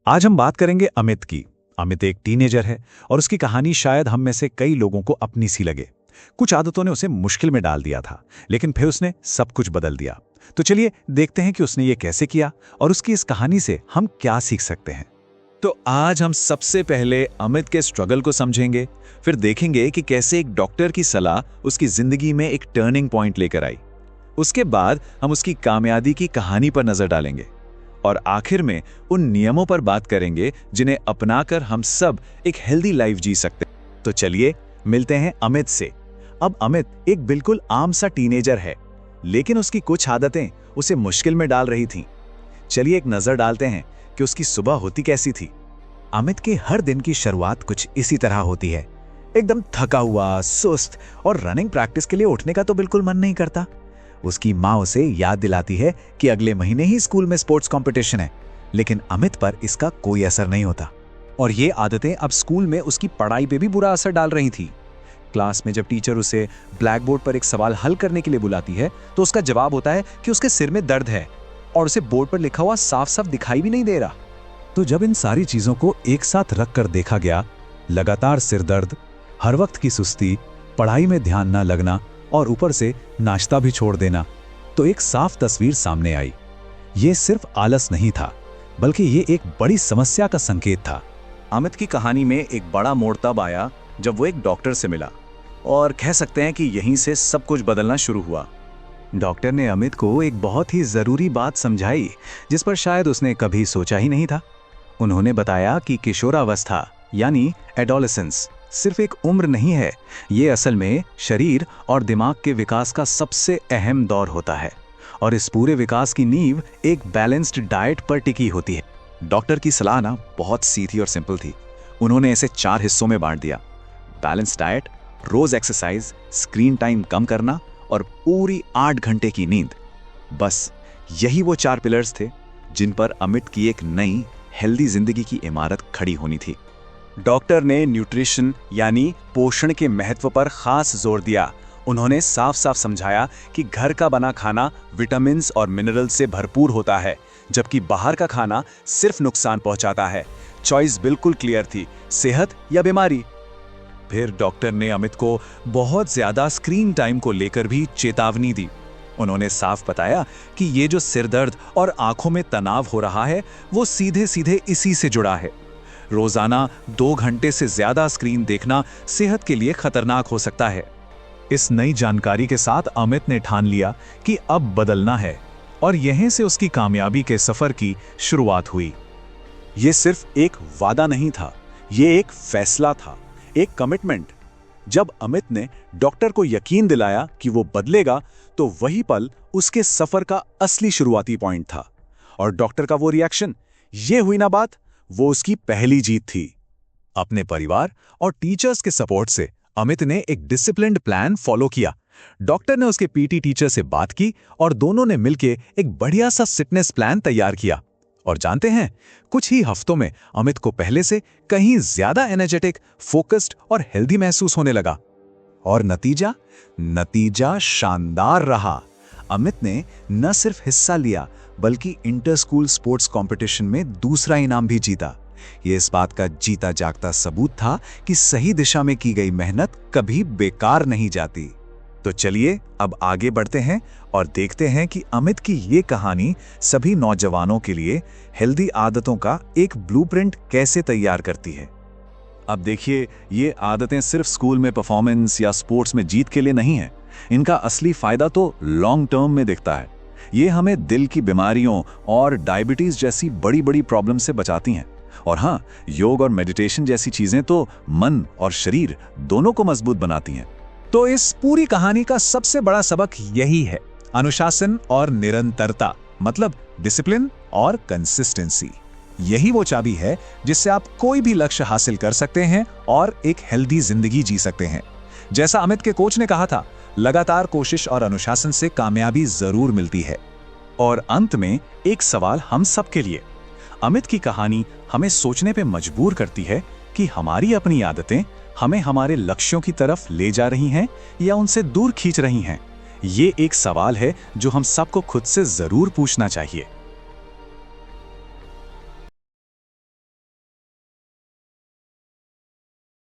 आज हम बात करेंगे अमित की। अमित एक टीनेजर है और उसकी कहानी शायद हम में से कई लोगों को अपनी सी लगे। कुछ आदतों ने उसे मुश्किल में डाल दिया था, लेकिन फिर उसने सब कुछ बदल दिया। तो चलिए देखते हैं कि उसने ये कैसे किया और उसकी इस कहानी से हम क्या सीख सकते हैं। तो आज हम सबसे पहले अमित के स्ट्रगल को समझेंगे, फिर देखेंगे कि कैसे एक डॉक्टर की सलाह उसकी जिंदगी में एक टर्निंग पॉइंट लेकर आई। उसके बाद हम उसकी कामयाबी की कहानी पर नजर डालेंगे और आखिर में उन नियमों पर बात करेंगे जिन्हें अपनाकर हम सब एक हेल्दी लाइफ जी सकते हैं। तो चलिए मिलते हैं अमित से। अब अमित एक बिल्कुल आम सा टीनेजर है, लेकिन उसकी कुछ आदतें उसे मुश्किल में डाल रही थीं। चलिए एक नजर डालते हैं कि उसकी सुबह होती कैसी थी। अमित के हर दिन की शुरुआत कुछ इसी तरह होती है। एकदम थका हुआ, सुस्त और रनिंग प्रैक्टिस के लिए उठने का तो बिल्कुल मन नहीं करता। उसकी माँ उसे याद दिलाती है कि अगले महीने ही स्कूल में स्पोर्ट्स कंपटीशन है, लेकिन अमित पर इसका कोई असर नहीं होता। और ये आदतें अब स्कूल में उसकी पढ़ाई पे भी बुरा असर डाल रही थी। क्लास में जब टीचर उसे ब्लैक बोर्ड पर एक सवाल हल करने के लिए बुलाती है तो उसका जवाब होता है कि उसके सिर में दर्द है और उसे बोर्ड पर लिखा हुआ साफ साफ दिखाई भी नहीं दे रहा। तो जब इन सारी चीजों को एक साथ रख कर देखा गया, लगातार सिर दर्द, हर वक्त की सुस्ती, पढ़ाई में ध्यान न लगना और ऊपर से नाश्ता भी छोड़ देना, तो एक साफ तस्वीर सामने आई। ये सिर्फ आलस नहीं था, बल्कि ये एक बड़ी समस्या का संकेत था। अमित की कहानी में एक बड़ा मोड़ तब आया जब वो एक डॉक्टर से मिला, और कह सकते हैं कि यहीं से सब कुछ बदलना शुरू हुआ। डॉक्टर ने अमित को एक बहुत ही जरूरी बात समझाई, जिस पर शायद उसने कभी सोचा ही नहीं था। उन्होंने बताया कि किशोरावस्था यानी एडोलेसेंस सिर्फ एक उम्र नहीं है, ये असल में शरीर और दिमाग के विकास का सबसे अहम दौर होता है, और इस पूरे विकास की नींव एक बैलेंस्ड डाइट पर टिकी होती है। डॉक्टर की सलाह ना बहुत सीधी और सिंपल थी। उन्होंने इसे 4 हिस्सों में बांट दिया: बैलेंस डाइट, रोज एक्सरसाइज, स्क्रीन टाइम कम करना और पूरी 8 घंटे की नींद। बस यही वो 4 पिलर्स थे जिन पर अमित की एक नई हेल्दी जिंदगी की इमारत खड़ी होनी थी। डॉक्टर ने न्यूट्रिशन यानी पोषण के महत्व पर खास जोर दिया। उन्होंने साफ साफ समझाया कि घर का बना खाना विटामिन्स और मिनरल्स से भरपूर होता है, जबकि बाहर का खाना सिर्फ नुकसान पहुंचाता है। चॉइस बिल्कुल क्लियर थी, सेहत या बीमारी। फिर डॉक्टर ने अमित को बहुत ज्यादा स्क्रीन टाइम को लेकर भी चेतावनी दी। उन्होंने साफ बताया कि ये जो सिरदर्द और आंखों में तनाव हो रहा है, वो सीधे सीधे इसी से जुड़ा है। रोजाना 2 घंटे से ज्यादा स्क्रीन देखना सेहत के लिए खतरनाक हो सकता है। इस नई जानकारी के साथ अमित ने ठान लिया कि अब बदलना है, और यहीं से उसकी कामयाबी के सफर की शुरुआत हुई। यह सिर्फ एक वादा नहीं था, यह एक फैसला था, एक कमिटमेंट। जब अमित ने डॉक्टर को यकीन दिलाया कि वो बदलेगा, तो वही पल उसके सफर का असली शुरुआती पॉइंट था। और डॉक्टर का वो रिएक्शन, ये हुई ना बात, वो उसकी पहली जीत थी। अपने परिवार और टीचर्स के सपोर्ट से अमित ने एक डिसिप्लिन्ड प्लान फॉलो किया। डॉक्टर ने उसके पीटी टीचर से बात की और दोनों ने मिलकर एक बढ़िया सा फिटनेस प्लान तैयार किया। और जानते हैं, कुछ ही हफ्तों में अमित को पहले से कहीं ज्यादा एनर्जेटिक, फोकस्ड और हेल्दी महसूस होने लगा। और नतीजा शानदार रहा। अमित ने न सिर्फ हिस्सा लिया, बल्कि इंटर स्कूल स्पोर्ट्स कंपटीशन में दूसरा इनाम भी जीता। ये इस बात का जीता जागता सबूत था कि सही दिशा में की गई मेहनत कभी बेकार नहीं जाती। तो चलिए अब आगे बढ़ते हैं और देखते हैं कि अमित की ये कहानी सभी नौजवानों के लिए हेल्दी आदतों का एक ब्लूप्रिंट कैसे तैयार करती है। अब देखिए, ये आदतें सिर्फ स्कूल में परफॉर्मेंस या स्पोर्ट्स में जीत के लिए नहीं है। इनका असली फायदा तो लॉन्ग टर्म में दिखता है। ये हमें दिल की बीमारियों और डायबिटीज जैसी बड़ी बड़ी प्रॉब्लम से बचाती हैं। और हाँ, योग और मेडिटेशन जैसी चीजें तो मन और शरीर दोनों को मजबूत बनाती हैं। तो इस पूरी कहानी का सबसे बड़ा सबक यही है, अनुशासन और निरंतरता, मतलब डिसिप्लिन और कंसिस्टेंसी। यही वो चाबी है जिससे आप कोई भी लक्ष्य हासिल कर सकते हैं और एक हेल्दी जिंदगी जी सकते हैं। जैसा अमित के कोच ने कहा था, लगातार कोशिश और अनुशासन से कामयाबी जरूर मिलती है। और अंत में एक सवाल हम सब के लिए। अमित की कहानी हमें सोचने पे मजबूर करती है कि हमारी अपनी आदतें हमें हमारे लक्ष्यों की तरफ ले जा रही हैं या उनसे दूर खींच रही हैं। ये एक सवाल है जो हम सबको खुद से जरूर पूछना चाहिए।